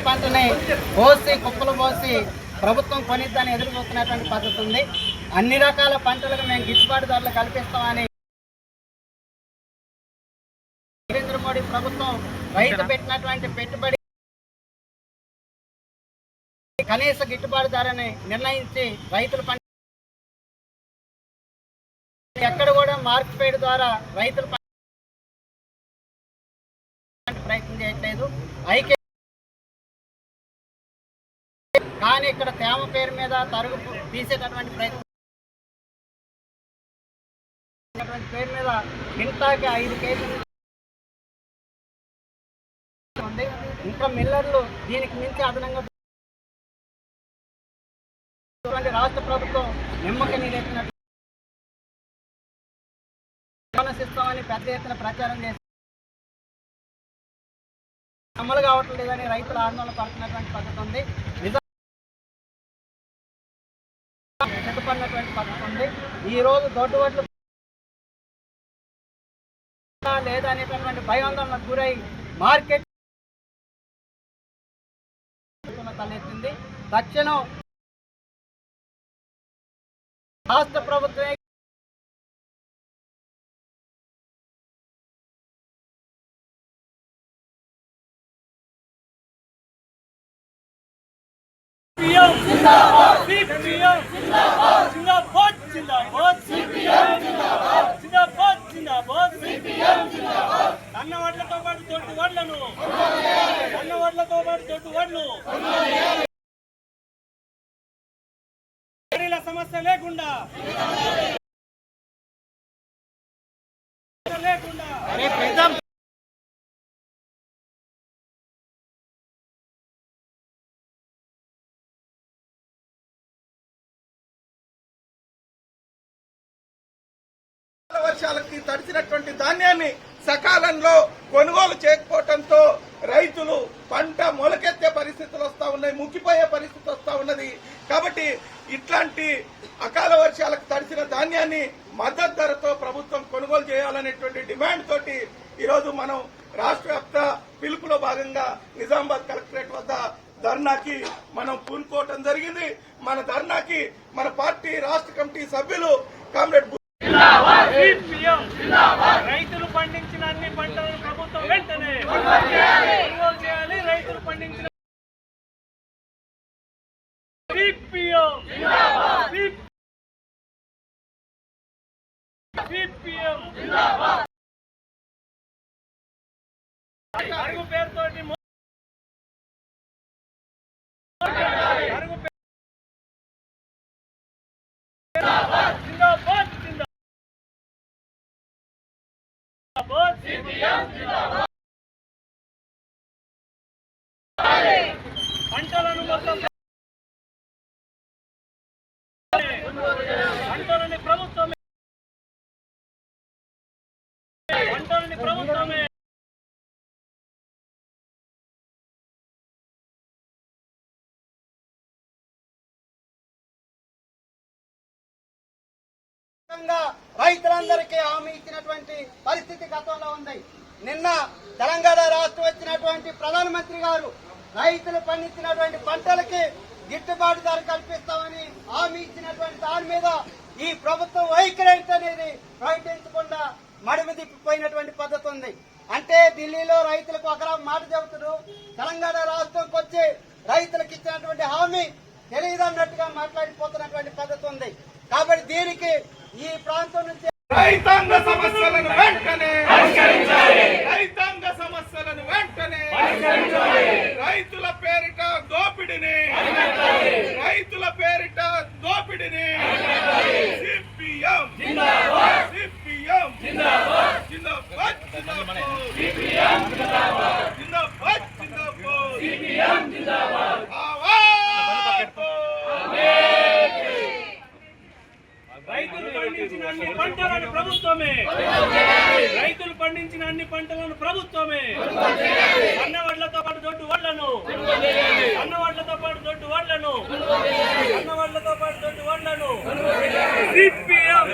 పంటని పోసి కుప్పలు పోసి ప్రభుత్వం కొనిద్దని ఎదురు చూస్తున్నటువంటి పద్ధతి ఉంది. అన్ని రకాల పంటలకు మేము గిట్టుబాటు ధరలు కల్పిస్తామని నరేంద్ర మోడీ ప్రభుత్వం రైతు పెట్టినటువంటి పెట్టుబడి కనీస గిట్టుబాటు ధరని నిర్ణయించి రైతుల పంట ఎక్కడ కూడా మార్కెట్ ద్వారా రైతులు ప్రయత్నం చేయట్లేదు. కానీ ఇక్కడ తేమ పేరు మీద తరుగు తీసేటటువంటి ప్రయత్నం పేరు మీద ఇంటాకి 5 కేజీలు ఉంది. ఇంకా మిల్లర్లు దీనికి మించి అదనంగా రాష్ట్ర ప్రభుత్వం నిమ్మక నీరెత్తినట్టు ఇస్తామని పెద్ద ఎత్తున ప్రచారం చేసి అమలు కావట్లేదని రైతులు ఆందోళన పడుతున్నటువంటి పద్ధతి ఉంది. నిజపడినటువంటి పద్ధతి ఉంది. ఈరోజు దొడ్డు వడ్లు లేదా అనేటటువంటి భయాందోళనకు గురై మార్కెట్ తలెత్తింది. తక్షణం రాష్ట్ర ప్రభుత్వమే అన్నవడ్లతో పాటు దొడ్డు వడ్లను అన్నవడ్లతో పాటు దొడ్డు వడ్లు సమస్య లేకుండా వర్షాలకి తడిచినటువంటి ధాన్యాన్ని సకాలంలో కొనుగోలు చేయకపోవడంతో రైతులు పంట మొలకెత్తే పరిస్థితులు వస్తా ఉన్నాయి, ముక్కిపోయే పరిస్థితి వస్తా ఉన్నది. కాబట్టి ఇట్లాంటి అకాల వర్షాలకు తడిచిన ధాన్యాన్ని మద్దతు ధరతో ప్రభుత్వం కొనుగోలు చేయాలనేటువంటి డిమాండ్ తోటి ఈరోజు మనం రాష్ట్ర వ్యాప్త పిలుపులో భాగంగా నిజామాబాద్ కలెక్టరేట్ వద్ద ధర్నాకి మనం పూనుకోవటం జరిగింది. మన ధర్నాకి మన పార్టీ రాష్ట్ర కమిటీ సభ్యులు కామ్రేడ్ రైతులు పండించిన అన్ని పంటలను ప్రభుత్వం వెంటనే కొనుగోలు చేయాలి. రైతులు పండించిన అరుగు పేరుతోటి పంటలను మొత్తం పంటలని ప్రభుత్వమే రైతులందరికీ హామీ ఇచ్చినటువంటి పరిస్థితి గతంలో ఉంది. నిన్న తెలంగాణ రాష్ట్రం వచ్చినటువంటి ప్రధానమంత్రి గారు రైతులు పండించినటువంటి పంటలకి గిట్టుబాటు ధర కల్పిస్తామని హామీ ఇచ్చినటువంటి దాని మీద ఈ ప్రభుత్వం వైఖరి అనేది ప్రకటించకుండా మడిమి తిప్పిపోయినటువంటి పద్ధతి ఉంది. అంటే ఢిల్లీలో రైతులకు ఒకలా మాట చెబుతున్నారు, తెలంగాణ రాష్ట్రంకి వచ్చి రైతులకు ఇచ్చినటువంటి హామీ తెలియదన్నట్టుగా మాట్లాడిపోతున్నటువంటి పద్ధతి ఉంది. కాబట్టి దీనికి ఈ ప్రాంతం నుంచి రైతాంగ సమస్యలను వెంటనే రైతాంగ సమస్యలను వెంటనే రైతుల పేరిట దోపిడిని రైతుల పేరిట దోపిడిని సిపిఎం జిందాబాద్ సిపిఎం జిందాబాద్ జిందాబాద్ సిపిఎం జిందాబాద్ జిందాబాద్ జిందాబాద్ సిపిఎం జిందాబాద్ రైతులు పండించిన అన్ని పంటలను ప్రభుత్వమే రైతులు పండించిన అన్ని పంటలను ప్రభుత్వమే అన్నవడ్లతో పాటు దొడ్డు వడ్లను అన్నవడ్లతో పాటు దొడ్డు వడ్లను అన్నవడ్లతో పాటు దొడ్డు వడ్లను సిపిఎం